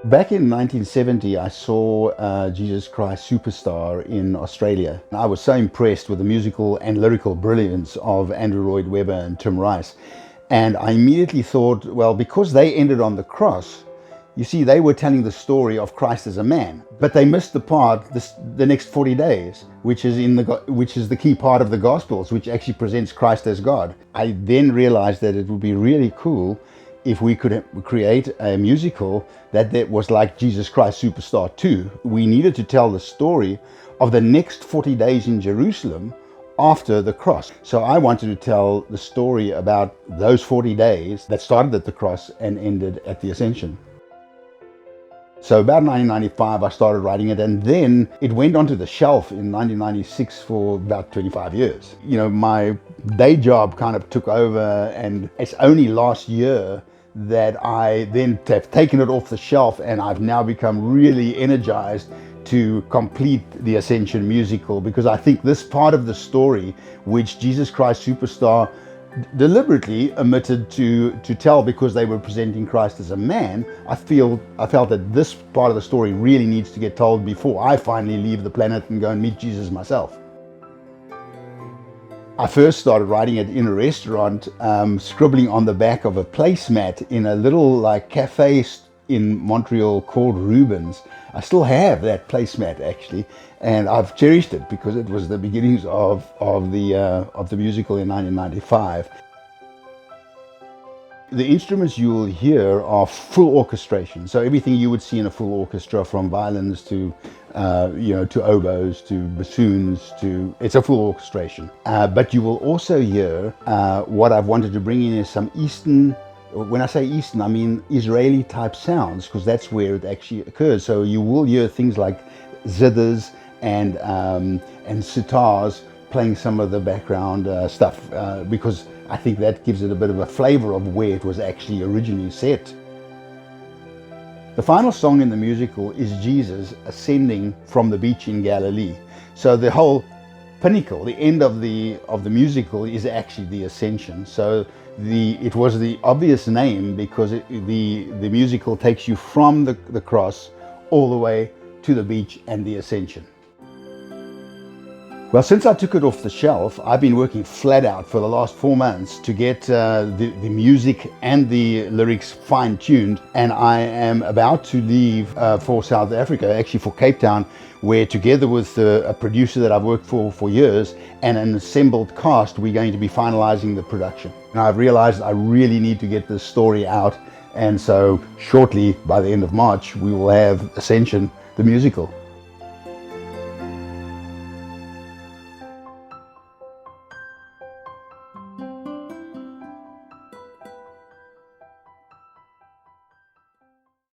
Back in 1970, I saw Jesus Christ Superstar in Australia. I was so impressed with the musical and lyrical brilliance of Andrew Lloyd Webber and Tim Rice. And I immediately thought, well, because they ended on the cross, you see, they were telling the story of Christ as a man, but they missed the part, the next 40 days, which is the key part of the Gospels, which actually presents Christ as God. I then realized that it would be really cool if we could create a musical that was like Jesus Christ Superstar 2. We needed to tell the story of the next 40 days in Jerusalem after the cross. So I wanted to tell the story about those 40 days that started at the cross and ended at the Ascension. So about 1995, I started writing it, and then it went onto the shelf in 1996 for about 25 years. You know, my day job kind of took over, and it's only last year that I then have taken it off the shelf, and I've now become really energized to complete the Ascension musical, because I think this part of the story, which Jesus Christ Superstar deliberately omitted to tell because they were presenting Christ as a man, I felt that this part of the story really needs to get told before I finally leave the planet and go and meet Jesus myself. I first started writing it in a restaurant, scribbling on the back of a placemat in a little cafe in Montreal called Rubens. I still have that placemat actually, and I've cherished it because it was the beginnings of the musical in 1995. The instruments you will hear are full orchestration, so everything you would see in a full orchestra, from violins to to oboes to bassoons, it's a full orchestration. But you will also hear what I've wanted to bring in is some Eastern. When I say Eastern, I mean Israeli type sounds, because that's where it actually occurs. So you will hear things like zithers and sitars playing some of the background stuff, because I think that gives it a bit of a flavor of where it was actually originally set. The final song in the musical is Jesus ascending from the beach in Galilee. So the whole pinnacle, the end of the musical, is actually the Ascension. So it was the obvious name because the musical takes you from the cross all the way to the beach and the Ascension. Well, since I took it off the shelf, I've been working flat out for the last 4 months to get the music and the lyrics fine-tuned, and I am about to leave for South Africa, actually for Cape Town, where together with a producer that I've worked for years and an assembled cast, we're going to be finalizing the production. And I've realized I really need to get this story out, and so shortly, by the end of March, we will have Ascension the Musical.